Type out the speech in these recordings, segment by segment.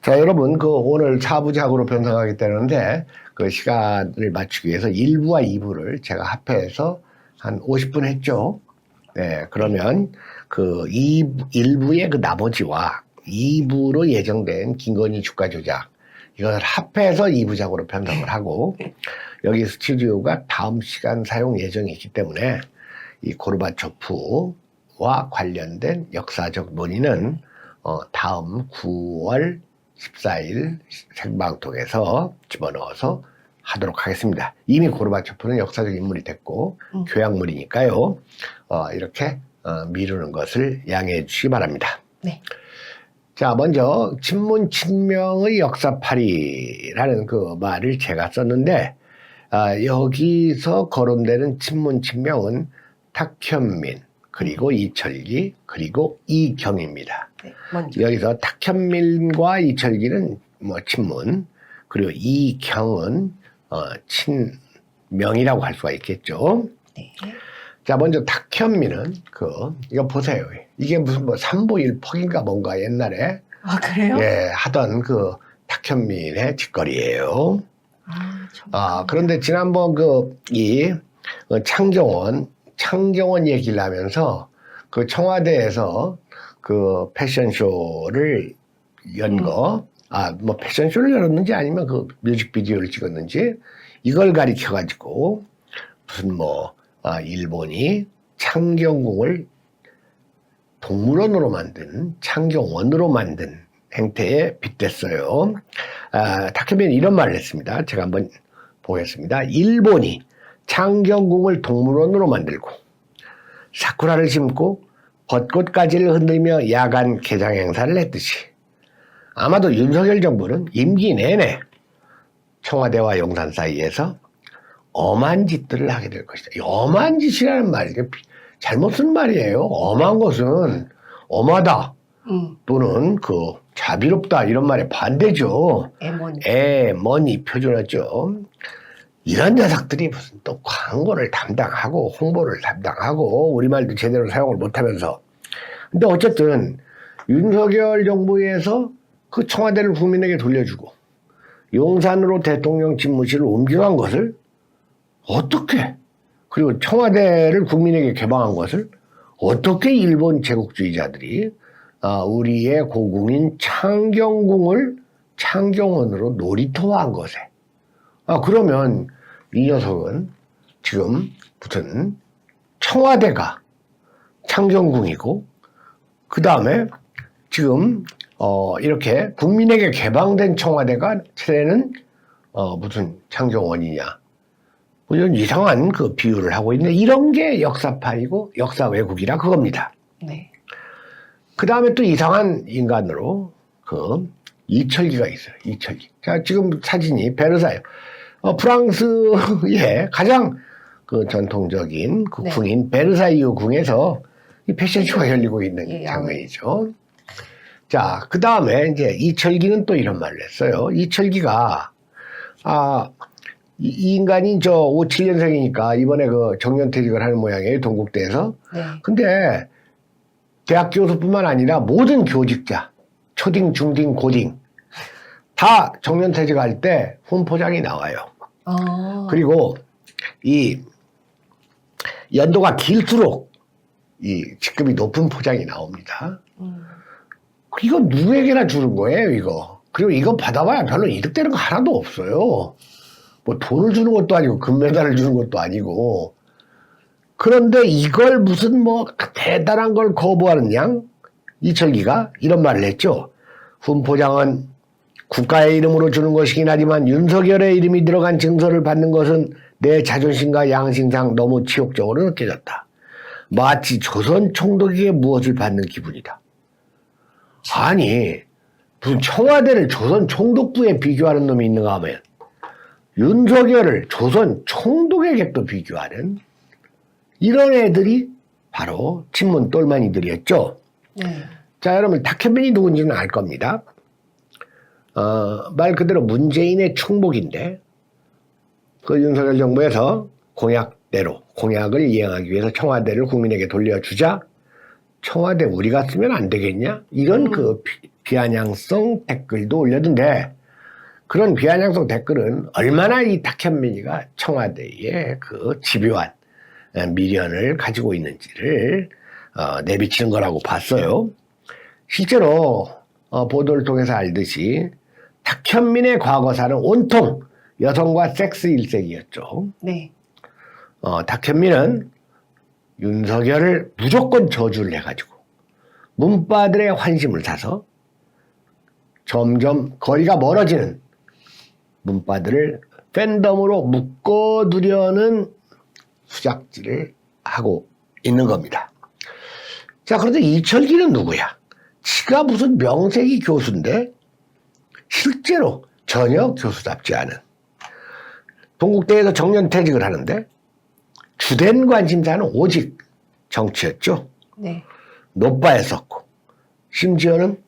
자, 여러분, 오늘 4부작으로 변성하게 되는데, 그 시간을 맞추기 위해서 1부와 2부를 제가 합해서 한 50분 했죠. 네, 그러면 1부의 그 나머지와 2부로 예정된 김건희 주가 조작, 이걸 합해서 2부작으로 편성을 하고, 여기 스튜디오가 다음 시간 사용 예정이기 때문에, 이 고르바초프와 관련된 역사적 논의는, 다음 9월 14일 생방송에서 집어넣어서 하도록 하겠습니다. 이미 고르바초프는 역사적 인물이 됐고 교양물이니까요. 이렇게 미루는 것을 양해해 주시기 바랍니다. 네. 자, 먼저 친문 친명의 역사파리라는 그 말을 제가 썼는데 여기서 거론되는 친문 친명은 탁현민, 그리고 이철기, 그리고 이경입니다. 네, 먼저. 여기서 탁현민과 이철기는 친문, 그리고 이경은 친명이라고 할 수가 있겠죠. 네. 자, 먼저 탁현민은 이거 보세요. 이게 무슨 삼보일퍽인가 뭔가 옛날에 아, 그래요? 예, 하던 탁현민의 짓거리예요. 그런데 지난번 창경원 얘기를 하면서 청와대에서 패션쇼를 연 거, 패션쇼를 열었는지 아니면 뮤직비디오를 찍었는지, 이걸 가리켜가지고, 무슨 일본이 창경궁을 동물원으로 만든, 창경원으로 만든 행태에 빗댔어요. 탁현민이 이런 말을 했습니다. 제가 한번 보겠습니다. 일본이 창경궁을 동물원으로 만들고, 사쿠라를 심고, 벚꽃가지를 흔들며 야간 개장 행사를 했듯이 아마도 윤석열 정부는 임기 내내 청와대와 용산 사이에서 엄한 짓들을 하게 될 것이다. 엄한 짓이라는 말이 잘못 쓴 말이에요. 엄한 것은 엄하다 또는 자비롭다 이런 말에 반대죠. 애머니 표준어죠. 이런 녀석들이 무슨 또 광고를 담당하고 홍보를 담당하고 우리말도 제대로 사용을 못하면서, 근데 어쨌든 윤석열 정부에서 청와대를 국민에게 돌려주고 용산으로 대통령 집무실을 옮겨간 것을 어떻게, 그리고 청와대를 국민에게 개방한 것을 어떻게 일본 제국주의자들이 우리의 고궁인 창경궁을 창경원으로 놀이터화한 것에, 그러면 이 녀석은 지금 무슨 청와대가 창경궁이고, 그 다음에 지금 이렇게 국민에게 개방된 청와대가 차례는 무슨 창경원이냐, 이런 이상한 비유를 하고 있는데, 이런 게 역사파이고 역사 왜곡이라 그겁니다. 네. 그 다음에 또 이상한 인간으로 이철기가 있어요. 이철기. 자, 지금 사진이 베르사유. 프랑스의 가장 전통적인 네. 궁인 베르사유 궁에서 이 패션쇼가 열리고 있는 장면이죠. 자, 그 다음에 이제 이철기는 또 이런 말을 했어요. 이철기가, 이 인간이 57년생이니까 이번에 정년퇴직을 하는 모양이에요. 동국대에서. 네. 근데 대학 교수뿐만 아니라 모든 교직자, 초딩, 중딩, 고딩, 다 정년퇴직할 때 훈포장이 나와요. 그리고 이 연도가 길수록 이 직급이 높은 포장이 나옵니다. 이거 누구에게나 주는 거예요, 이거. 그리고 이거 받아봐야 별로 이득되는 거 하나도 없어요. 돈을 주는 것도 아니고 금메달을 주는 것도 아니고. 그런데 이걸 무슨 대단한 걸 거부하는 양 이철기가 이런 말을 했죠. 훈포장은 국가의 이름으로 주는 것이긴 하지만 윤석열의 이름이 들어간 증서를 받는 것은 내 자존심과 양심상 너무 치욕적으로 느껴졌다. 마치 조선 총독에게 무엇을 받는 기분이다. 아니, 무슨 청와대를 조선 총독부에 비교하는 놈이 있는가 하면 윤석열을 조선 총독에게 또 비교하는 이런 애들이 바로 친문 똘마니들이었죠. 네. 자, 여러분 탁현민이 누군지는 알 겁니다. 말 그대로 문재인의 충복인데 윤석열 정부에서 공약대로 공약을 이행하기 위해서 청와대를 국민에게 돌려주자 청와대 우리가 쓰면 안 되겠냐? 이런 비아냥성 댓글도 올렸는데 그런 비아냥성 댓글은 얼마나 이 탁현민이가 청와대의 그 집요한 미련을 가지고 있는지를 내비치는 거라고 봤어요. 실제로 보도를 통해서 알듯이 탁현민의 과거사는 온통 여성과 섹스 일색이었죠. 네. 탁현민은 윤석열을 무조건 저주를 해가지고 문바들의 환심을 사서 점점 거리가 멀어지는 문바들을 팬덤으로 묶어두려는 수작질을 하고 있는 겁니다. 자, 그런데 이철기는 누구야? 지가 무슨 명색이 교수인데 실제로 전혀 교수답지 않은, 동국대에서 정년퇴직을 하는데 주된 관심사는 오직 정치였죠. 네. 노빠했었고 심지어는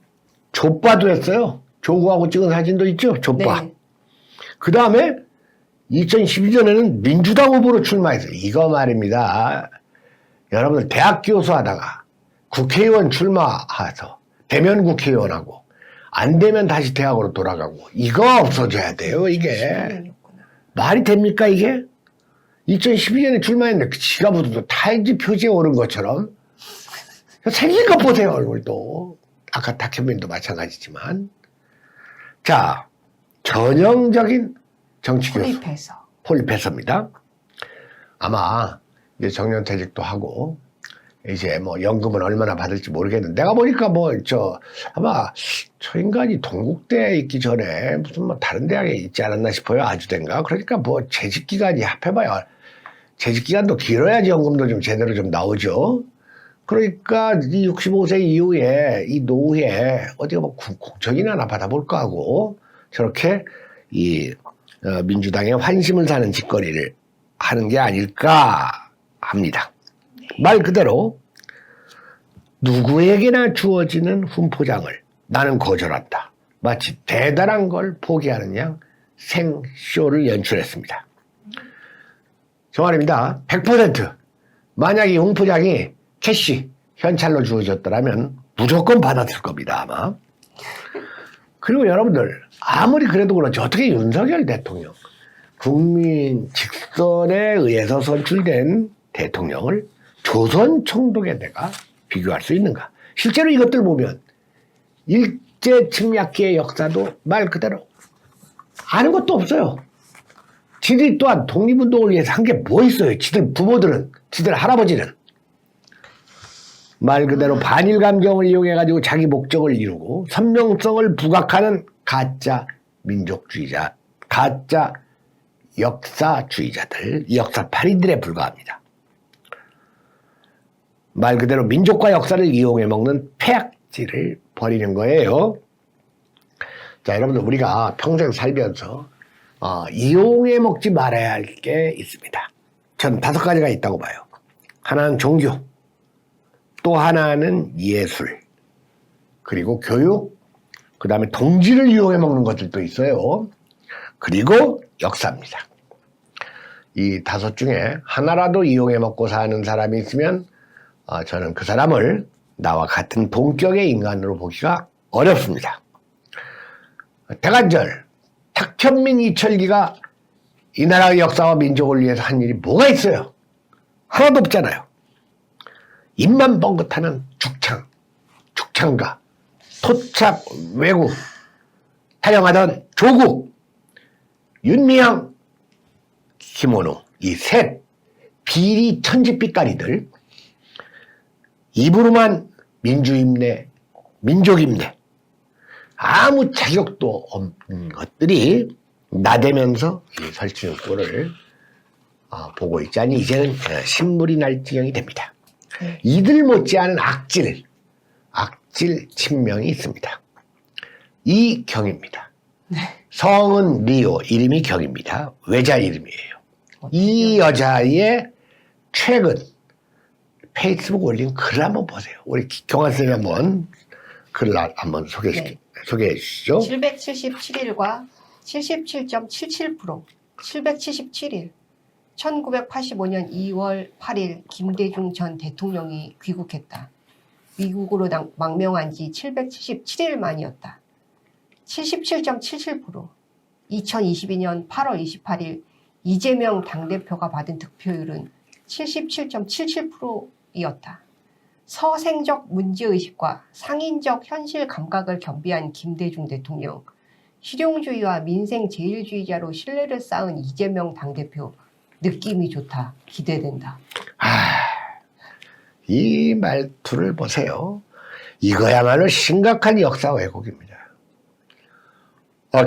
족바도 했어요. 조구하고 찍은 사진도 있죠. 족바. 네. 그 다음에 2012년에는 민주당 후보로 출마했어요. 이거 말입니다. 여러분들 대학 교수 하다가 국회의원 출마해서 대면 국회의원하고 안 되면 다시 대학으로 돌아가고 이거 없어져야 돼요. 이게 말이 됩니까 이게? 2012년에 출마했는데 지가 무슨 타임지 표지에 오른 것처럼 생긴 것 보세요. 얼굴도. 아까 탁현민도 마찬가지지만. 자, 전형적인 정치교수. 폴리페서입니다. 아마 이제 정년퇴직도 하고 이제 뭐 연금은 얼마나 받을지 모르겠는데 내가 보니까 아마 저 인간이 동국대에 있기 전에 무슨 뭐 다른 대학에 있지 않았나 싶어요. 아주대인가. 그러니까 뭐 재직기간이 합해봐야 재직기간도 길어야지 연금도 좀 제대로 좀 나오죠. 그러니까 이 65세 이후에 이 노후에 어디가 뭐 공천이나 하나 받아볼까 하고 저렇게 이 민주당의 환심을 사는 짓거리를 하는 게 아닐까 합니다. 말 그대로 누구에게나 주어지는 훈포장을 나는 거절한다. 마치 대단한 걸 포기하는 양 생쇼를 연출했습니다. 저 말입니다. 100% 만약 이 훈포장이 캐시, 현찰로 주어졌더라면 무조건 받았을 겁니다, 아마. 그리고 여러분들, 아무리 그래도 그렇지, 어떻게 윤석열 대통령, 국민 직선에 의해서 선출된 대통령을 조선 총독에 내가 비교할 수 있는가? 실제로 이것들 보면, 일제 침략기의 역사도 말 그대로 아는 것도 없어요. 지들이 또한 독립운동을 위해서 한 게 뭐 있어요? 지들 부모들은, 지들 할아버지는. 말 그대로 반일 감정을 이용해가지고 자기 목적을 이루고 선명성을 부각하는 가짜 민족주의자, 가짜 역사주의자들, 역사파리들에 불과합니다. 말 그대로 민족과 역사를 이용해 먹는 폐악질을 벌이는 거예요. 자, 여러분들 우리가 평생 살면서 이용해 먹지 말아야 할 게 있습니다. 전 5가지가 있다고 봐요. 하나는 종교, 또 하나는 예술, 그리고 교육, 그 다음에 동지를 이용해 먹는 것들도 있어요. 그리고 역사입니다. 이 5 중에 하나라도 이용해 먹고 사는 사람이 있으면 저는 그 사람을 나와 같은 동격의 인간으로 보기가 어렵습니다. 대관절, 탁현민, 이철기가 이 나라의 역사와 민족을 위해서 한 일이 뭐가 있어요? 하나도 없잖아요. 입만 뻥긋하는 죽창가, 토착 외국, 타령하던 조국, 윤미향, 김원호, 이 셋 비리 천지빛깔이들 입으로만 민주임내, 민족임내, 아무 자격도 없는 것들이 나대면서 이 설치는 보고 있자니 이제는 신물이 날 지경이 됩니다. 이들 못지않은 악질 친명이 있습니다. 이경입니다. 네. 성은 리오, 이름이 경입니다. 외자 이름이에요. 이 여자의 최근 페이스북 올린 글을 한번 보세요. 우리 경환선생님 한번 글을 한번 소개해 주시죠. 777일과 77.77%, 777일, 1985년 2월 8일 김대중 전 대통령이 귀국했다. 미국으로 망명한 지 777일 만이었다. 77.77%. 2022년 8월 28일 이재명 당대표가 받은 득표율은 77.77%였다. 서생적 문제의식과 상인적 현실 감각을 겸비한 김대중 대통령, 실용주의와 민생 제일주의자로 신뢰를 쌓은 이재명 당대표, 느낌이 좋다. 기대된다. 이 말투를 보세요. 이거야말로 심각한 역사 왜곡입니다.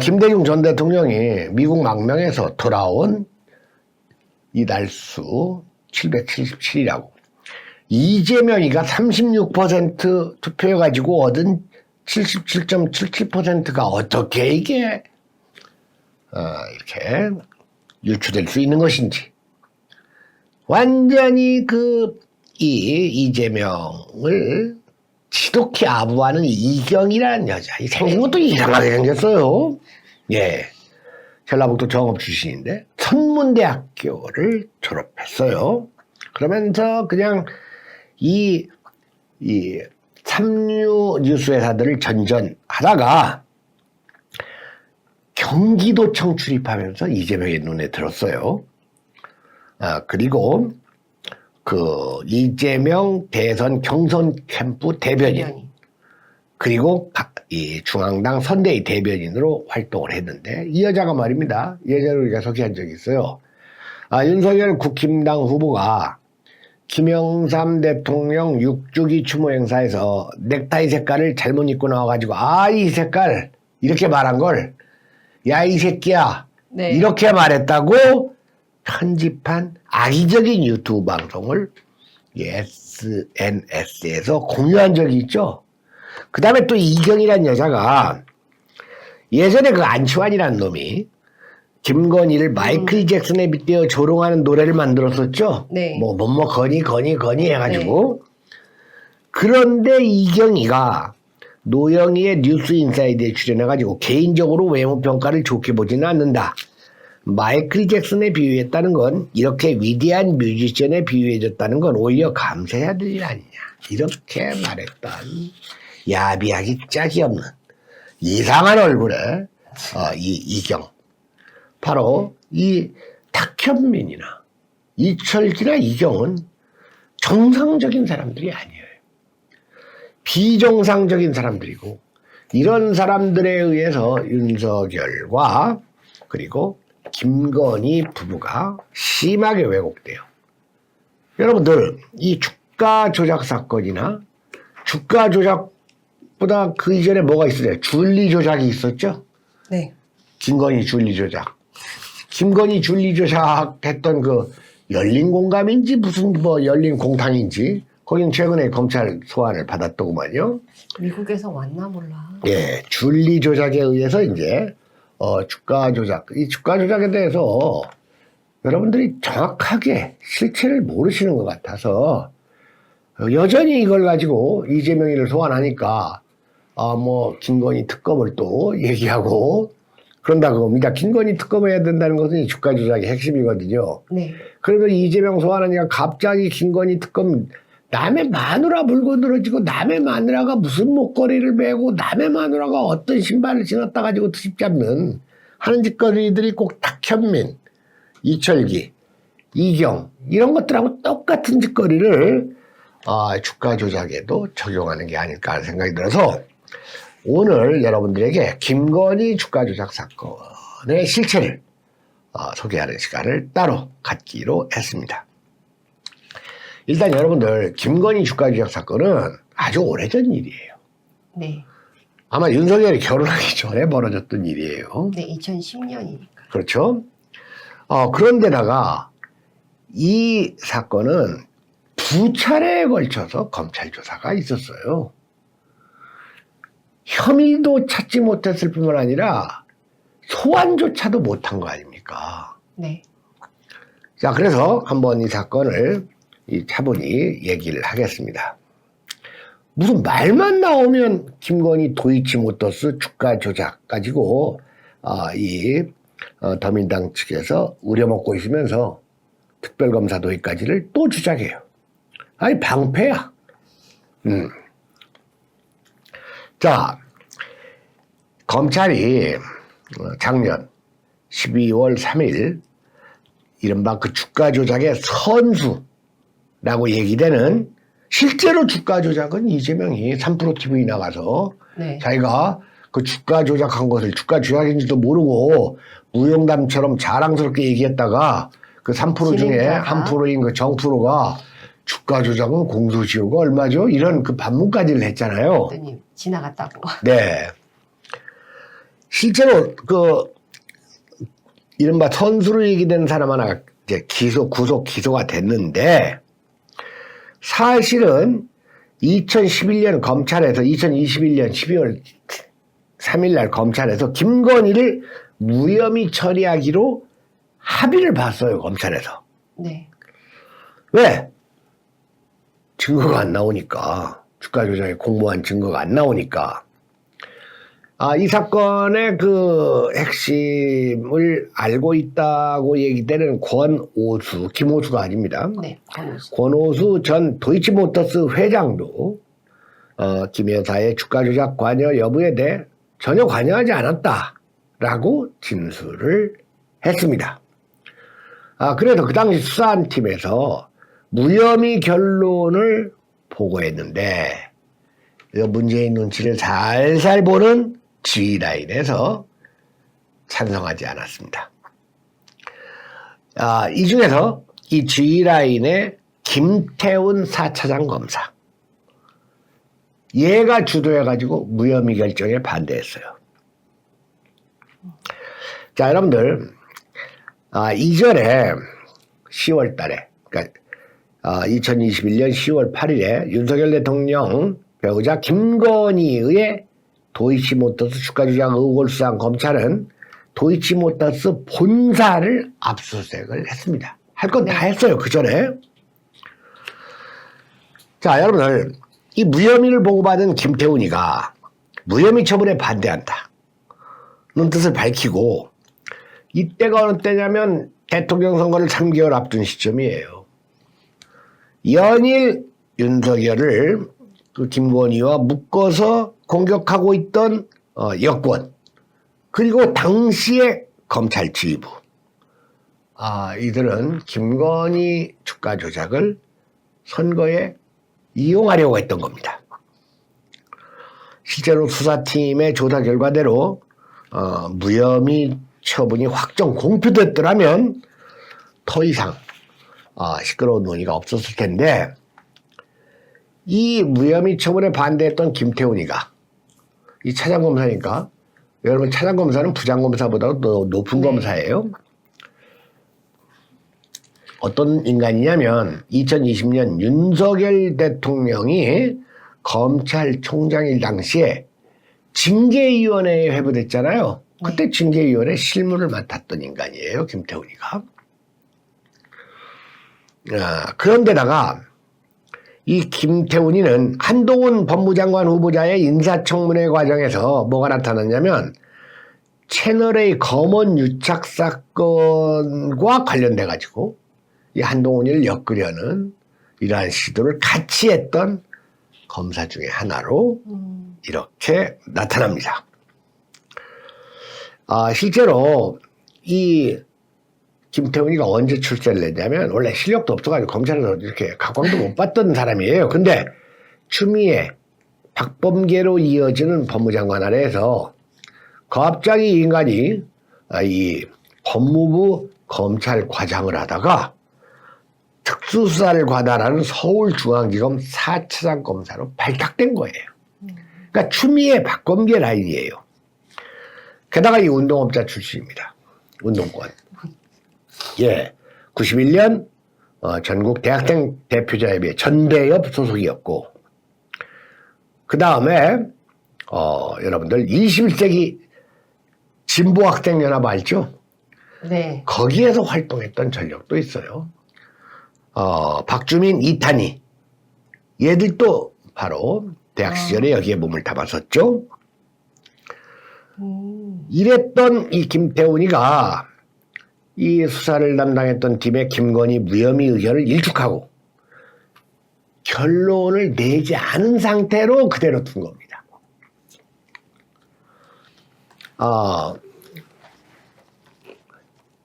김대중 전 대통령이 미국 망명에서 돌아온 이 날수 777이라고. 이재명이가 36% 투표해가지고 얻은 77.77%가 어떻게 이게 이렇게 유추될 수 있는 것인지. 완전히 이재명을 지독히 아부하는 이경이라는 여자. 이 생긴 것도 이상하게 생겼어요. 예. 전라북도 정읍 출신인데 선문대학교를 졸업했어요. 그러면서 그냥 이 삼류 뉴스회사들을 전전하다가 경기도청 출입하면서 이재명의 눈에 들었어요. 그리고 이재명 대선 경선 캠프 대변인, 그리고 이 중앙당 선대위 대변인으로 활동을 했는데, 이 여자가 말입니다. 예전에 우리가 소개한 적이 있어요. 윤석열 국힘당 후보가 김영삼 대통령 6주기 추모 행사에서 넥타이 색깔을 잘못 입고 나와가지고 이 색깔 이렇게 말한 걸 야 이 새끼야 네. 이렇게 말했다고 편집한 악의적인 유튜브 방송을 SNS에서 공유한 적이 있죠. 그 다음에 또 이경이라는 여자가 예전에 안치환이라는 놈이 김건희를 마이클 잭슨에 빗대어 조롱하는 노래를 만들었었죠. 네. 거니 해가지고. 네. 그런데 이경이가 노영희의 뉴스 인사이드에 출연해가지고 개인적으로 외모 평가를 좋게 보지는 않는다. 마이클 잭슨에 비유했다는 건, 이렇게 위대한 뮤지션에 비유해줬다는 건 오히려 감사해야 될 일 아니냐. 이렇게 말했던 야비하기 짝이 없는 이상한 얼굴의 이경. 바로 이 탁현민이나 이철기나 이경은 정상적인 사람들이 아니에요. 비정상적인 사람들이고, 이런 사람들에 의해서 윤석열과 그리고 김건희 부부가 심하게 왜곡돼요. 여러분들, 이 주가 조작 사건이나 주가 조작보다 그 이전에 뭐가 있었어요? 줄리 조작이 있었죠? 네. 김건희 줄리 조작. 김건희 줄리 조작했던 열린 공감인지 무슨 열린 공탕인지, 거긴 최근에 검찰 소환을 받았더구만요. 미국에서 왔나 몰라. 예, 줄리 조작에 의해서 이제 주가 조작, 이 주가 조작에 대해서 여러분들이 정확하게 실체를 모르시는 것 같아서 여전히 이걸 가지고 이재명이를 소환하니까 김건희 특검을 또 얘기하고 그런다 그겁니다. 김건희 특검을 해야 된다는 것은 이 주가 조작의 핵심이거든요. 네. 그래도 이재명 소환하니까 갑자기 김건희 특검, 남의 마누라 물고 늘어지고, 남의 마누라가 무슨 목걸이를 메고, 남의 마누라가 어떤 신발을 신었다 가지고 트집 잡는 하는 짓거리들이 꼭 탁현민, 이철기, 이경 이런 것들하고 똑같은 짓거리를 주가 조작에도 적용하는 게 아닐까 하는 생각이 들어서 오늘 여러분들에게 김건희 주가 조작 사건의 실체를 소개하는 시간을 따로 갖기로 했습니다. 일단 여러분들, 김건희 주가 조작 사건은 아주 오래전 일이에요. 네. 아마 윤석열이 결혼하기 전에 벌어졌던 일이에요. 네, 2010년이니까. 그렇죠. 그런데다가 이 사건은 두 차례에 걸쳐서 검찰 조사가 있었어요. 혐의도 찾지 못했을 뿐만 아니라 소환조차도 못한 거 아닙니까? 네. 자, 그래서 한번 이 사건을 차분히 얘기를 하겠습니다. 무슨 말만 나오면 김건희 도이치모터스 주가 조작 가지고 더민당 측에서 우려먹고 있으면서 특별검사 도입까지를 또 주장해요. 아니 방패야. 자, 검찰이 작년 12월 3일 이른바 그 주가 조작의 선수라고 얘기되는, 실제로 주가 조작은 이재명이 3프로TV 나가서 네. 자기가 그 주가 조작한 것을 주가 조작인지도 모르고 무용담처럼 자랑스럽게 얘기했다가 그 3% 중에 진행자가. 한 프로인 그 정프로가 주가 조작은 공소시효가 얼마죠? 이런 그 반문까지를 했잖아요. 그랬더니 지나갔다고. 네. 실제로 그 이른바 선수로 얘기된 사람 하나 이제 구속 기소가 됐는데, 사실은 2011년 검찰에서 2021년 12월 3일 날 검찰에서 김건희를 무혐의 처리하기로 합의를 봤어요, 검찰에서. 네. 왜? 증거가 안 나오니까. 주가 조작에 공모한 증거가 안 나오니까. 이 사건의 그 핵심을 알고 있다고 얘기되는 권오수, 김오수가 아닙니다. 네. 권오수. 권오수 전 도이치모터스 회장도 김 여사의 주가 조작 관여 여부에 대해 전혀 관여하지 않았다라고 진술을 했습니다. 그래서 그 당시 수사한 팀에서 무혐의 결론을 보고했는데, 문재인 눈치를 살살 보는 지휘라인에서 찬성하지 않았습니다. 이 중에서 이 지휘라인의 김태훈 4차장 검사, 얘가 주도해가지고 무혐의 결정에 반대했어요. 자, 여러분들, 이전에 10월 달에, 그러니까 2021년 10월 8일에 윤석열 대통령 배우자 김건희의 도이치모터스 주가 조작 의혹을 수사한 검찰은 도이치모터스 본사를 압수수색을 했습니다. 할 건 다 했어요, 그 전에. 자, 여러분들, 이 무혐의를 보고받은 김태훈이가 무혐의 처분에 반대한다는 뜻을 밝히고, 이때가 어느 때냐면 대통령 선거를 3개월 앞둔 시점이에요. 연일 윤석열을 그 김건희와 묶어서 공격하고 있던 여권, 그리고 당시의 검찰 지휘부, 이들은 김건희 주가 조작을 선거에 이용하려고 했던 겁니다. 실제로 수사팀의 조사 결과대로 무혐의 처분이 확정 공표됐더라면 더 이상 시끄러운 논의가 없었을 텐데, 이 무혐의 처분에 반대했던 김태훈이가, 이 차장검사니까, 여러분 차장검사는 부장검사보다 더 높은 검사예요. 어떤 인간이냐면 2020년 윤석열 대통령이 검찰총장일 당시에 징계위원회에 회부됐잖아요. 그때 징계위원회 실무를 맡았던 인간이에요, 김태훈이가. 그런데다가 이 김태훈이는 한동훈 법무장관 후보자의 인사청문회 과정에서 뭐가 나타났냐면, 채널A 검언 유착 사건과 관련돼 가지고 이 한동훈이를 엮으려는 이러한 시도를 같이 했던 검사 중에 하나로 이렇게 나타납니다. 실제로 이 김태훈이가 언제 출세를 했냐면, 원래 실력도 없어가지고 검찰에서 이렇게 각광도 못 받던 사람이에요. 근데 추미애, 박범계로 이어지는 법무장관 아래에서 갑자기 이 인간이 이 법무부 검찰과장을 하다가 특수수사를 관할하는 서울중앙지검 4차장 검사로 발탁된 거예요. 그러니까 추미애, 박범계 라인이에요. 게다가 이 운동업자 출신입니다. 운동권. 91년 전국 대학생 대표자협의회 전대협 소속이었고, 그 다음에 여러분들 21세기 진보학생연합 알죠? 네. 거기에서 활동했던 전력도 있어요. 박주민, 이탄희, 얘들도 바로 대학 시절에 여기에 몸을 담았었죠. 이랬던 이 김태훈이가 이 수사를 담당했던 팀의 김건희 무혐의 의견을 일축하고 결론을 내지 않은 상태로 그대로 둔 겁니다.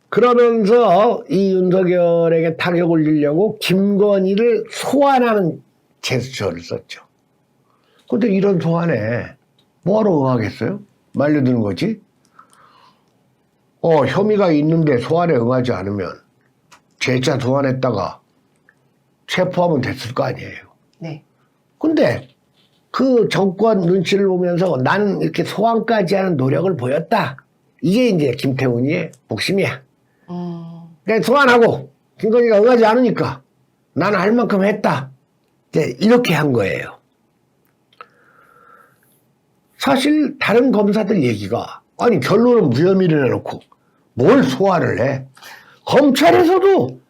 그러면서 이 윤석열에게 타격을 주려고 김건희를 소환하는 제스처를 썼죠. 근데 이런 소환에 뭐하러 응하겠어요? 말려드는 거지? 혐의가 있는데 소환에 응하지 않으면 제자 소환했다가 체포하면 됐을 거 아니에요. 네. 근데 그 정권 눈치를 보면서 나는 이렇게 소환까지 하는 노력을 보였다. 이게 이제 김태훈이의 복심이야. 그러니까 소환하고 김건희가 응하지 않으니까 나는 할 만큼 했다. 이제 이렇게 한 거예요. 사실 다른 검사들 얘기가 아니 결론은 무혐의를 해놓고 뭘 소환을 해. 검찰에서도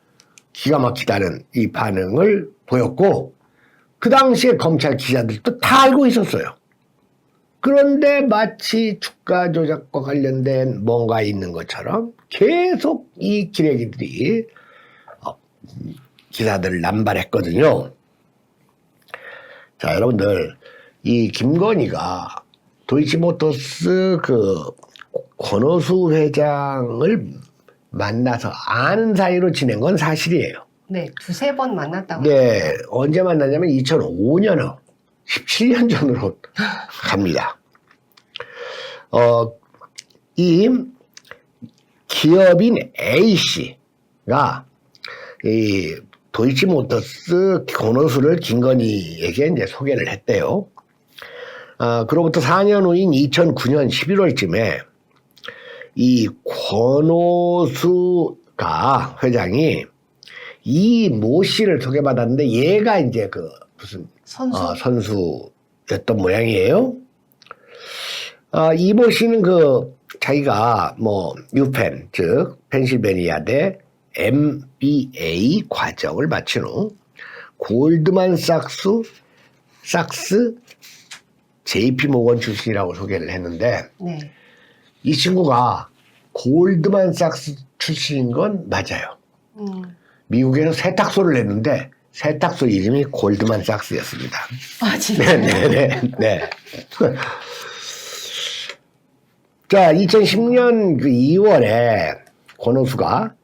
기가 막히다는 이 반응을 보였고 그 당시에 검찰 기자들도 다 알고 있었어요. 그런데 마치 주가 조작과 관련된 뭔가 있는 것처럼 계속 이 기레기들이 기사들을 남발했거든요. 자, 여러분들 이 김건희가 도이치모터스 그 권오수 회장을 만나서 아는 사이로 지낸 건 사실이에요. 네, 두세 번 만났다고. 네, 언제 만나냐면 2005년으로 17년 전으로 갑니다. 이 기업인 A씨가 이 도이치모터스 권오수를 김건희에게 이제 소개를 했대요. 그로부터 4년 후인 2009년 11월쯤에 이 권오수가 회장이 이 모 씨를 소개받았는데 얘가 이제 그 무슨 선수였던 모양이에요. 이 모 씨는 그 자기가 뭐 유펜 즉 펜실베니아대 MBA 과정을 마친 후 골드만삭스 JP모건 출신이라고 소개를 했는데 네. 이 친구가 골드만삭스 출신인 건 맞아요. 미국에서 세탁소를 냈는데 세탁소 이름이 골드만삭스였습니다. 아, 진짜요? 네. 자, 2010년 그 2월에 권오수가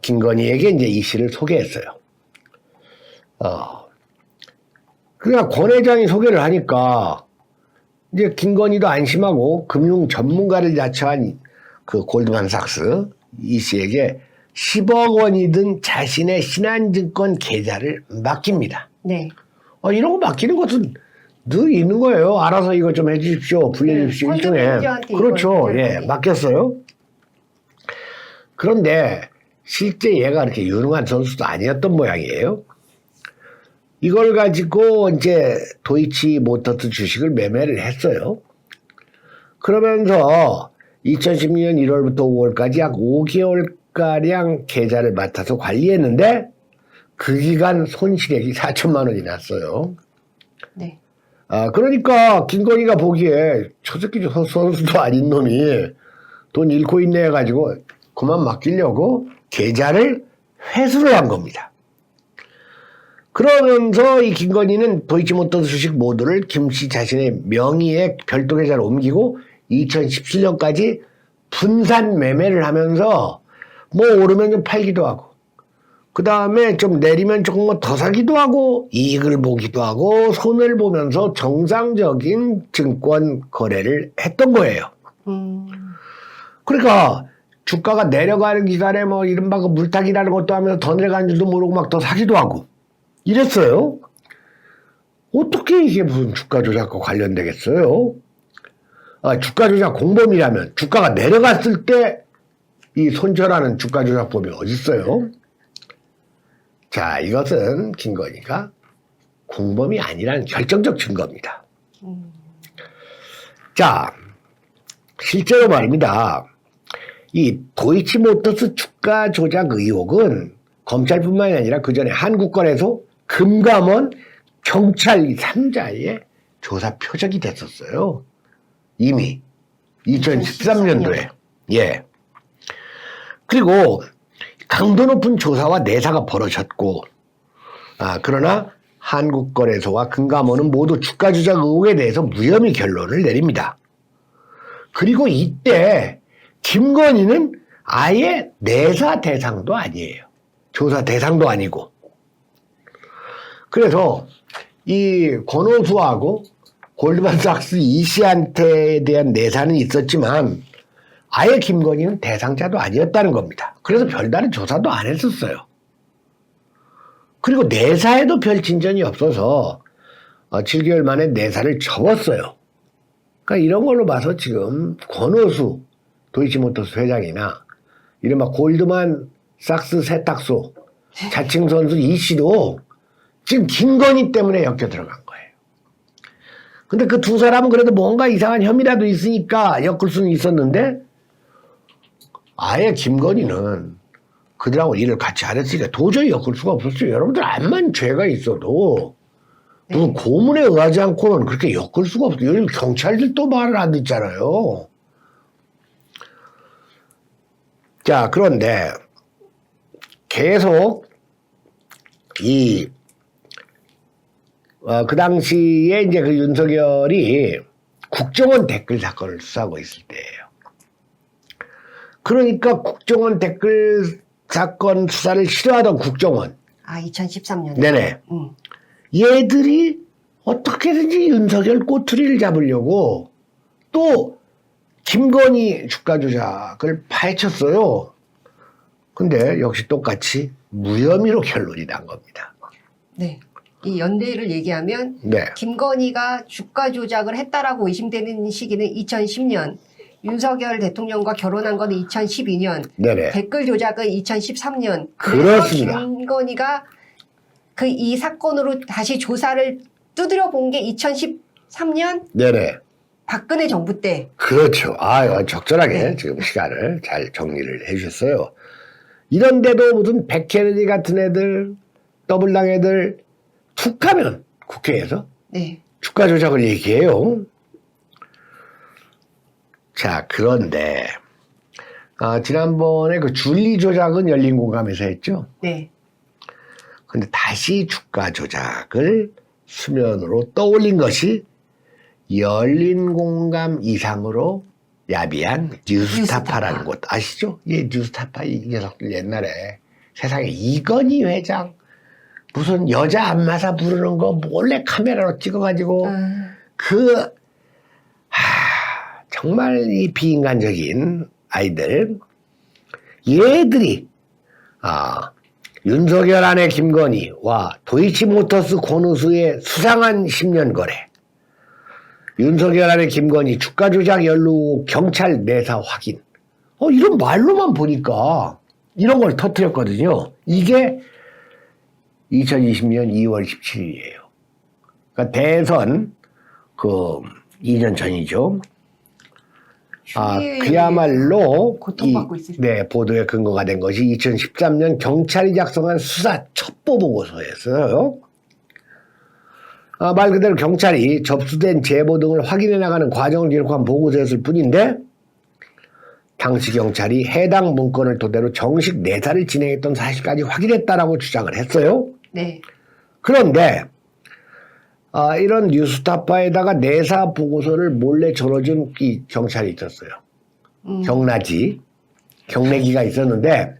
김건희에게 이제 이 씨를 소개했어요. 그러니까 권 회장이 소개를 하니까 이제 김건희도 안심하고 금융 전문가를 자처한 그 골드만삭스 이 씨에게 10억 원이 든 자신의 신한증권 계좌를 맡깁니다. 네. 이런 거 맡기는 것은 늘 있는 거예요. 알아서 이거 좀 해주십시오. 불려주십시오. 일종의. 그렇죠. 예, 맡겼어요. 그런데 실제 얘가 그렇게 유능한 선수도 아니었던 모양이에요. 이걸 가지고 이제 도이치모터스 주식을 매매를 했어요. 그러면서 2016년 1월부터 5월까지 약 5개월가량 계좌를 맡아서 관리했는데 그 기간 손실액이 4천만 원이 났어요. 네. 그러니까 김건희가 보기에 저 새끼 선수도 아닌 놈이 돈 잃고 있네 해가지고 그만 맡기려고 계좌를 회수를 한 겁니다. 그러면서 이 김건희는 도이치모터스 주식 모두를 김씨 자신의 명의의 별도 계좌로 옮기고 2017년까지 분산 매매를 하면서 뭐 오르면 좀 팔기도 하고 그 다음에 좀 내리면 조금 더 사기도 하고 이익을 보기도 하고 손을 보면서 정상적인 증권 거래를 했던 거예요. 그러니까 주가가 내려가는 기간에 뭐 이른바 그 물타기라는 것도 하면서 더 내려가는 줄도 모르고 막 더 사기도 하고 이랬어요. 어떻게 이게 무슨 주가 조작과 관련되겠어요? 주가 조작 공범이라면 주가가 내려갔을 때 이 손절하는 주가 조작법이 어디 있어요? 자, 이것은 김건희가 공범이 아니라는 결정적 증거입니다. 자, 실제로 말입니다. 이 도이치모터스 주가 조작 의혹은 검찰뿐만이 아니라 그 전에 한국거래소, 금감원, 경찰 이 3자의 조사 표적이 됐었어요. 이미 2013년도에. 예. 그리고 강도 높은 조사와 내사가 벌어졌고, 그러나 한국거래소와 금감원은 모두 주가 조작 의혹에 대해서 무혐의 결론을 내립니다. 그리고 이때 김건희는 아예 내사 대상도 아니에요. 조사 대상도 아니고. 그래서 이 권오수하고 골드만삭스 이 씨한테 대한 내사는 있었지만 아예 김건희는 대상자도 아니었다는 겁니다. 그래서 별다른 조사도 안 했었어요. 그리고 내사에도 별 진전이 없어서 7개월 만에 내사를 접었어요. 그러니까 이런 걸로 봐서 지금 권오수 도이치모터스 회장이나 이른바 골드만삭스 세탁소 자칭 선수 이 씨도 지금 김건희 때문에 엮여 들어간 거예요. 근데 그 두 사람은 그래도 뭔가 이상한 혐의라도 있으니까 엮을 수는 있었는데 아예 김건희는 그들하고 일을 같이 안 했으니까 도저히 엮을 수가 없었어요. 여러분들 암만 죄가 있어도 무슨 고문에 의하지 않고는 그렇게 엮을 수가 없어요. 요즘 경찰들도 말을 안 듣잖아요. 자, 그런데 계속 그 당시에 이제 그 윤석열이 국정원 댓글 사건을 수사하고 있을 때예요. 그러니까 국정원 댓글 사건 수사를 싫어하던 국정원. 2013년에. 네네. 얘들이 어떻게든지 윤석열 꼬투리를 잡으려고 또 김건희 주가 조작을 파헤쳤어요. 근데 역시 똑같이 무혐의로 결론이 난 겁니다. 네. 이 연대를 얘기하면 네. 김건희가 주가 조작을 했다라고 의심되는 시기는 2010년, 윤석열 대통령과 결혼한 건 2012년, 네네. 댓글 조작은 2013년. 그렇습니다. 김건희가 이 사건으로 다시 조사를 두드려 본 게 2013년 네네. 박근혜 정부 때. 그렇죠. 적절하게 네. 지금 시간을 잘 정리를 해주셨어요. 이런데도 무슨 백혜린이 같은 애들, 더블당 애들 툭 하면 국회에서 네. 주가 조작을 얘기해요. 자, 그런데 지난번에 그 줄리 조작은 열린 공감에서 했죠. 네. 근데 다시 주가 조작을 수면으로 떠올린 것이 열린 공감 이상으로 야비한 뉴스타파라는 곳 아시죠? 예, 뉴스타파 이 녀석들 옛날에 세상에 이건희 회장 무슨 여자 안마사 부르는 거 몰래 카메라로 찍어가지고 정말 이 비인간적인 아이들 얘들이 윤석열 아내 김건희와 도이치모터스 권오수의 수상한 10년 거래, 윤석열 아내 김건희 주가 조작 연루 경찰 내사 확인, 이런 말로만 보니까 이런 걸 터뜨렸거든요. 이게 2020년 2월 17일이에요. 그러니까 대선 2년 전이죠. 그야말로 고통받고 있을 때. 네, 보도의 근거가 된 것이 2013년 경찰이 작성한 수사 첩보 보고서였어요. 말 그대로 경찰이 접수된 제보 등을 확인해 나가는 과정을 기록한 보고서였을 뿐인데 당시 경찰이 해당 문건을 토대로 정식 내사를 진행했던 사실까지 확인했다라고 주장을 했어요. 네. 그런데 이런 뉴스타파에다가 내사 보고서를 몰래 전해준 이 경찰이 있었어요. 경내기가 있었는데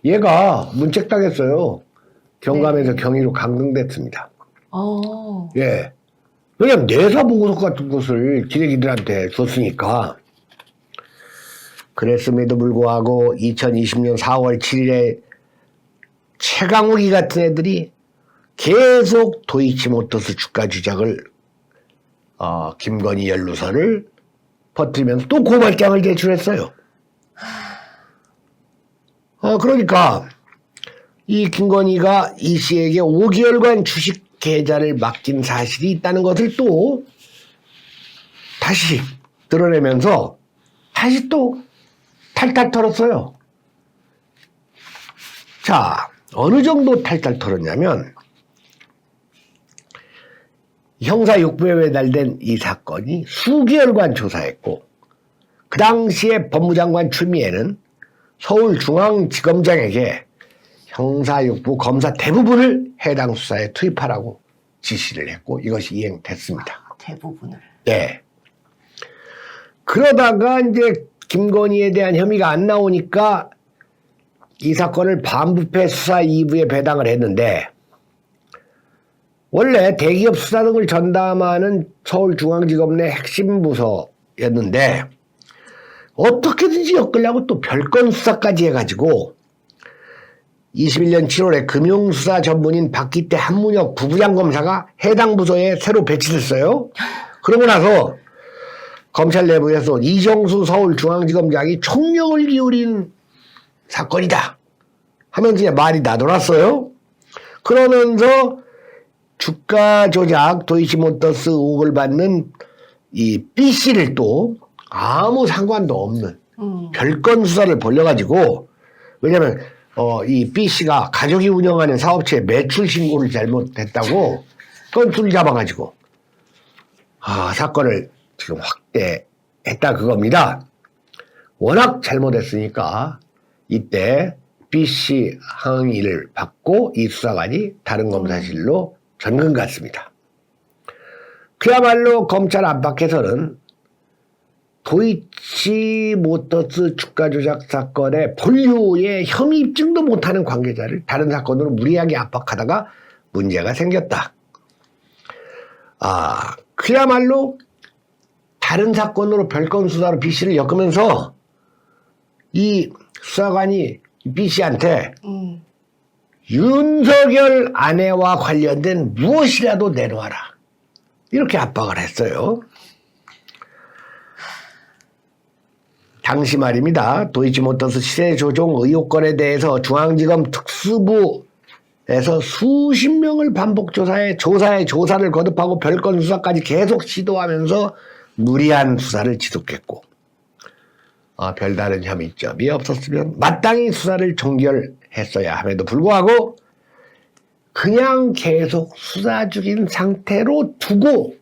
얘가 문책당했어요. 경감에서 경위로 강등됐습니다. 예. 왜냐면 내사 보고서 같은 것을 기레기들한테 줬으니까. 그랬음에도 불구하고 2020년 4월 7일에 최강욱이 같은 애들이 계속 도이치모터스 주가 조작을 김건희 연루서를 퍼뜨리면서 또 고발장을 제출했어요. 그러니까 이 김건희가 이 씨에게 5개월간 주식 계좌를 맡긴 사실이 있다는 것을 또 다시 드러내면서 다시 또 탈탈 털었어요. 자, 어느 정도 탈탈 털었냐면 형사 6부에 배달된 이 사건이 수개월간 조사했고 그 당시에 법무장관 추미애는 서울중앙지검장에게 형사 6부 검사 대부분을 해당 수사에 투입하라고 지시를 했고 이것이 이행됐습니다. 대부분을. 네. 그러다가 이제 김건희에 대한 혐의가 안 나오니까 이 사건을 반부패 수사 2부에 배당을 했는데, 원래 대기업 수사 등을 전담하는 서울중앙지검 내 핵심 부서였는데 어떻게든지 엮으려고 또 별건 수사까지 해가지고 21년 7월에 금융수사 전문인 박기태 한문혁 부부장 검사가 해당 부서에 새로 배치됐어요. 그러고 나서 검찰 내부에서 이정수 서울중앙지검장이 총력을 기울인 사건이다 하면서 그냥 말이 나돌았어요. 그러면서 주가 조작 도이치모터스 의혹을 받는 이 B씨를 또 아무 상관도 없는 별건 수사를 벌려가지고, 왜냐면 이 B씨가 가족이 운영하는 사업체 매출 신고를 잘못했다고 건수를 잡아가지고 사건을 지금 확대했다 그겁니다. 워낙 잘못했으니까 이때 B씨 항의를 받고 이 수사관이 다른 검사실로 전근 갔습니다. 그야말로 검찰 안팎에서는 도이치모터스 주가 조작 사건의 본류의 혐의 입증도 못하는 관계자를 다른 사건으로 무리하게 압박하다가 문제가 생겼다. 그야말로 다른 사건으로 별건 수사로 B씨를 엮으면서 이 수사관이 B씨한테 윤석열 아내와 관련된 무엇이라도 내놓아라, 이렇게 압박을 했어요. 당시 말입니다. 도이치모터스 시세 조종 의혹건에 대해서 중앙지검 특수부에서 수십 명을 반복 조사에 조사를 거듭하고 별건 수사까지 계속 시도하면서 무리한 수사를 지속했고, 별다른 혐의점이 없었으면 마땅히 수사를 종결했어야 함에도 불구하고 그냥 계속 수사 중인 상태로 두고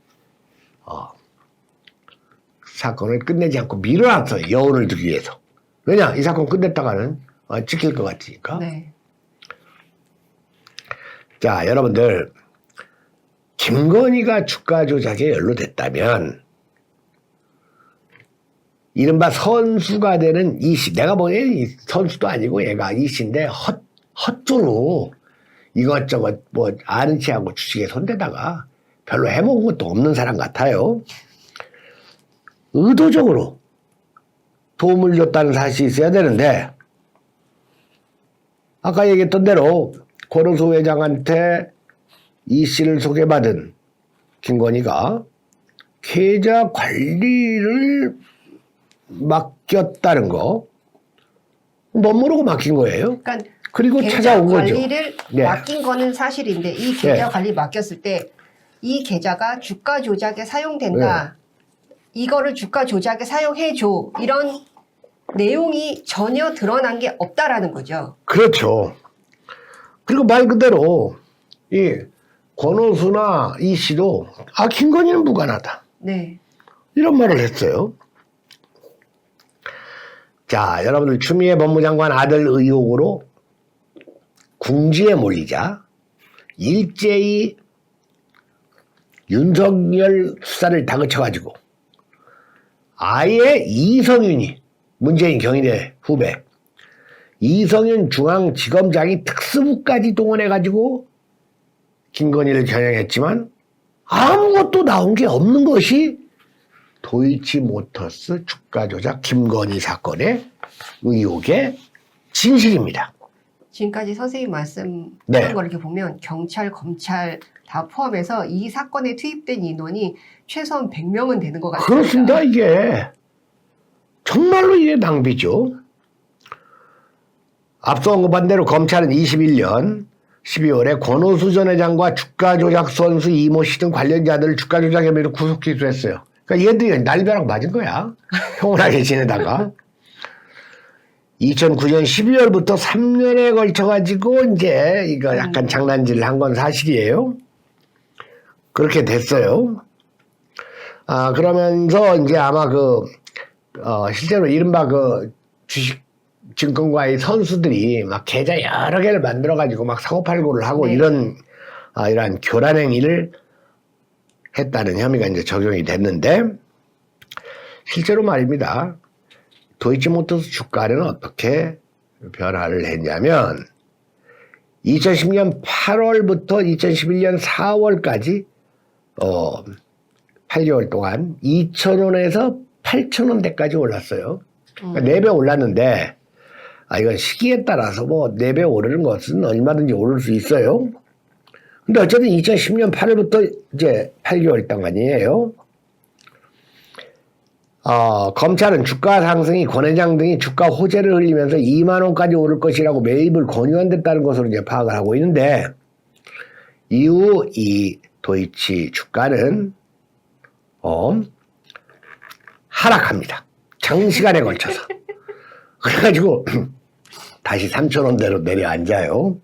사건을 끝내지 않고 밀어놨어요. 여운을 두기 위해서. 왜냐? 이 사건 끝냈다가는 찍힐 것 같으니까. 네. 자, 여러분들, 김건희가 주가 조작에 연루됐다면 이른바 선수가 되는 이씨, 내가 보기엔 선수도 아니고 얘가 이씨인데 헛주로 이것저것 뭐 아는 체하고 주식에 손대다가 별로 해먹은 것도 없는 사람 같아요. 의도적으로 도움을 줬다는 사실이 있어야 되는데, 아까 얘기했던 대로 권오수 회장한테 이씨를 소개받은 김건희가 계좌 관리를 맡겼다는 거, 못 모르고 맡긴 거예요. 그러니까 그리고 계좌 찾아온 거죠. 관리를 네. 맡긴 거는 사실인데, 이 계좌 네. 관리 맡겼을 때 이 계좌가 주가 조작에 사용된다. 이거를 주가 조작에 사용해줘. 이런 내용이 전혀 드러난 게 없다라는 거죠. 그렇죠. 그리고 말 그대로 이 권오수나 이 씨도 김건희는 무관하다, 네. 이런 말을 했어요. 자, 여러분들, 추미애 법무장관 아들 의혹으로 궁지에 몰리자 일제히 윤석열 수사를 다그쳐가지고 아예 이성윤이, 문재인 경희대 후배 이성윤 중앙지검장이 특수부까지 동원해가지고 김건희를 겨냥했지만 아무것도 나온 게 없는 것이 도이치모터스 주가 조작 김건희 사건의 의혹의 진실입니다. 지금까지 선생님 말씀하신 네. 걸 이렇게 보면 경찰, 검찰 다 포함해서 이 사건에 투입된 인원이 최소한 100명은 되는 것 같습니다. 그렇습니다. 이게 정말로 이게 낭비죠. 앞서 언급한 대로 검찰은 21년 12월에 권오수 전 회장과 주가 조작 선수 이모 씨 등 관련자들을 주가 조작 혐의로 구속 기소했어요. 그러니까 얘들이 날벼락 맞은 거야. 평온하게 지내다가 2009년 12월부터 3년에 걸쳐가지고 이제 이거 약간 장난질을 한 건 사실이에요. 그렇게 됐어요. 그러면서 이제 아마 실제로 이른바 주식 증권가의 선수들이 막 계좌 여러 개를 만들어가지고 막 사고팔고를 하고 네. 이런 교란행위를 했다는 혐의가 이제 적용이 됐는데, 실제로 말입니다. 도이치모터스 주가는 어떻게 변화를 했냐면 2010년 8월부터 2011년 4월까지 8개월 동안 2,000원에서 8,000원대까지 올랐어요. 그러니까 4배 올랐는데 이건 시기에 따라서 뭐 4배 오르는 것은 얼마든지 오를 수 있어요. 근데 어쨌든 2010년 8월부터 이제 8개월 동안이에요. 검찰은 주가 상승이 권 회장 등이 주가 호재를 흘리면서 2만 원까지 오를 것이라고 매입을 권유한댔다는 것으로 이제 파악을 하고 있는데 이후 이 도이치 주가는 하락합니다. 장시간에 걸쳐서. 그래가지고 다시 3,000원대로 내려앉아요.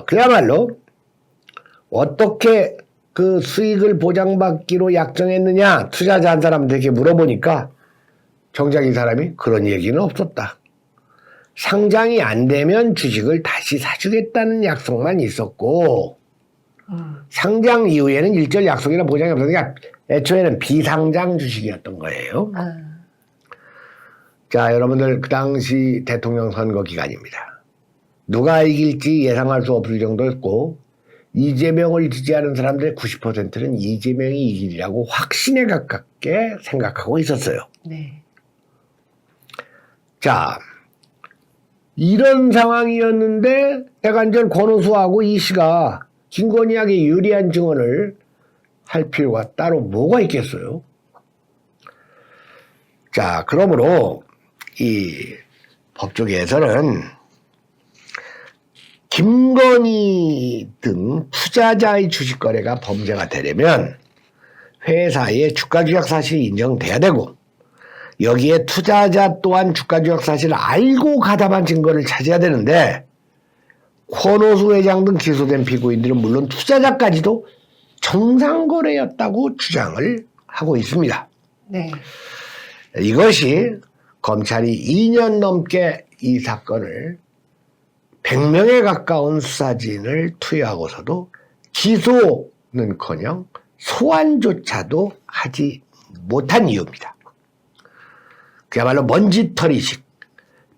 그야말로 어떻게 그 수익을 보장받기로 약정했느냐 투자자 한 사람한테 물어보니까 정작 이 사람이 그런 얘기는 없었다. 상장이 안 되면 주식을 다시 사주겠다는 약속만 있었고 상장 이후에는 일절 약속이나 보장이 없었으니까 애초에는 비상장 주식이었던 거예요. 자, 여러분들 그 당시 대통령 선거 기간입니다. 누가 이길지 예상할 수 없을 정도였고 이재명을 지지하는 사람들의 90%는 이재명이 이기리라고 확신에 가깝게 생각하고 있었어요. 네. 자, 이런 상황이었는데 애간절 권오수하고 이 씨가 김건희에게 유리한 증언을 할 필요가 따로 뭐가 있겠어요? 자, 그러므로 이 법조계에서는 김건희 등 투자자의 주식 거래가 범죄가 되려면 회사의 주가 조작 사실이 인정돼야 되고 여기에 투자자 또한 주가 조작 사실을 알고 가담한 증거를 찾아야 되는데 권오수 회장 등 기소된 피고인들은 물론 투자자까지도 정상거래였다고 주장을 하고 있습니다. 네. 이것이 검찰이 2년 넘게 이 사건을 100명에 가까운 수사진을 투여하고서도 기소는커녕 소환조차도 하지 못한 이유입니다. 그야말로 먼지털이식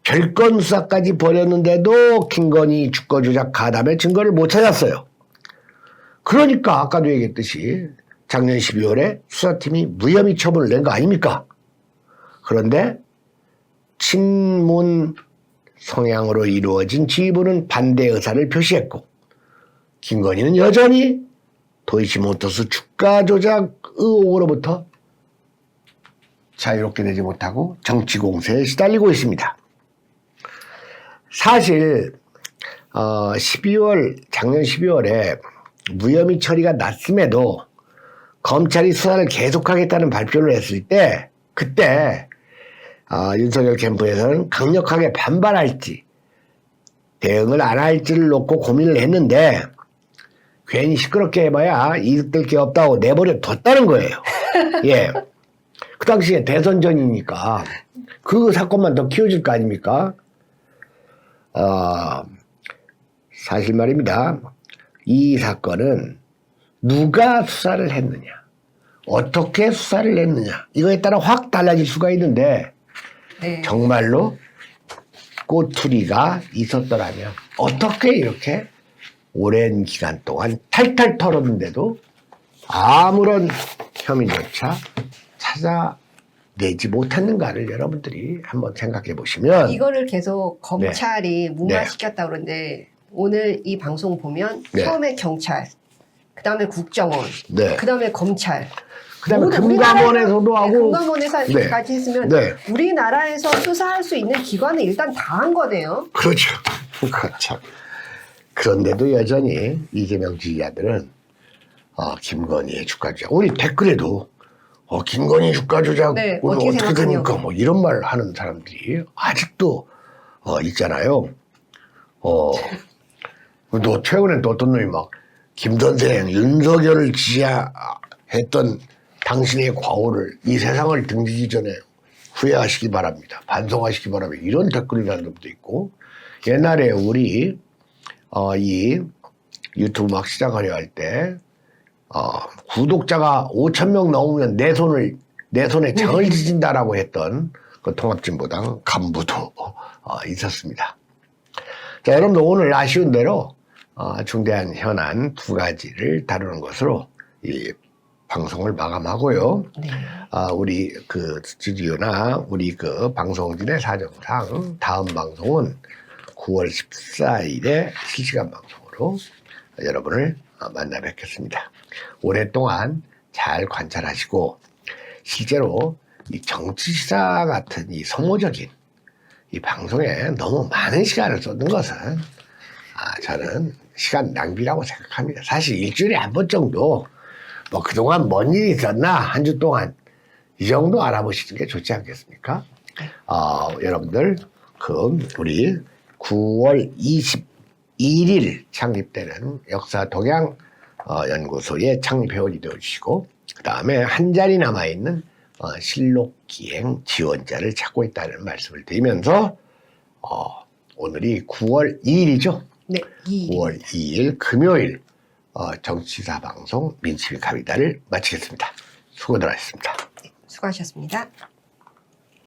별건 수사까지 벌였는데도 김건희 주가 조작 가담의 증거를 못 찾았어요. 그러니까 아까도 얘기했듯이 작년 12월에 수사팀이 무혐의 처분을 낸 거 아닙니까? 그런데 친문 성향으로 이루어진 지휘부는 반대 의사를 표시했고 김건희는 여전히 도이치모터스 주가 조작 의혹으로부터 자유롭게 되지 못하고 정치 공세에 시달리고 있습니다. 사실 작년 12월에 무혐의 처리가 났음에도 검찰이 수사를 계속하겠다는 발표를 했을 때 그때 윤석열 캠프에서는 강력하게 반발할지 대응을 안 할지를 놓고 고민을 했는데 괜히 시끄럽게 해봐야 이득될 게 없다고 내버려 뒀다는 거예요. 예. 그 당시에 대선 전이니까 그 사건만 더 키워질 거 아닙니까? 사실 말입니다. 이 사건은 누가 수사를 했느냐, 어떻게 수사를 했느냐 이거에 따라 확 달라질 수가 있는데 네. 정말로 꼬투리가 있었더라면 어떻게 이렇게 오랜 기간 동안 탈탈 털었는데도 아무런 혐의조차 찾아내지 못했는가를 여러분들이 한번 생각해 보시면 이거를 계속 검찰이 무마시켰다 그러는데 오늘 이 방송 보면 네. 처음에 경찰, 그 다음에 국정원, 네. 그 다음에 검찰, 그다음에 금감원에서도 하고 금감원에서까지 네. 했으면 네. 우리나라에서 수사할 수 있는 기관은 일단 다 한 거네요. 그렇죠. 그렇죠. 그런데도 여전히 이재명 지지자들은 김건희의 주가 조작. 우리 댓글에도 김건희 주가 조작 네, 오늘 어떻게 어떻게 됩니까? 생각하냐고. 뭐 이런 말 하는 사람들이 아직도 있잖아요. 또 최근에 또 어떤 놈이 막 김선생 윤석열을 지지했던 당신의 과오를 이 세상을 등지기 전에 후회하시기 바랍니다. 반성하시기 바랍니다. 이런 댓글이 다는 놈도 있고 옛날에 우리 이 유튜브 막 시작하려 할 때 구독자가 5,000명 넘으면 내 손을 내 손에 장을 지진다라고 했던 그 통합진보당 간부도 있었습니다. 자, 여러분들 오늘 아쉬운 대로 중대한 현안 두 가지를 다루는 것으로 이 방송을 마감하고요. 네. 우리 그 스튜디오나 우리 그 방송진의 사정상 다음 방송은 9월 14일에 실시간 방송으로 여러분을 만나 뵙겠습니다. 오랫동안 잘 관찰하시고 실제로 이 정치시사 같은 이 소모적인 이 방송에 너무 많은 시간을 쏟는 것은 저는 시간 낭비라고 생각합니다. 사실 일주일에 한 번 정도 뭐 그동안 뭔 일이 있었나 한 주 동안 이 정도 알아보시는 게 좋지 않겠습니까? 여러분들 우리 9월 21일 창립되는 역사 동양 연구소의 창립 회원이 되어주시고 그 다음에 한 자리 남아있는 실록기행 지원자를 찾고 있다는 말씀을 드리면서 오늘이 9월 2일이죠? 네, 9월 2일 금요일 정치사 방송 민치비 카비다를 마치겠습니다. 수고들 하셨습니다. 수고하셨습니다.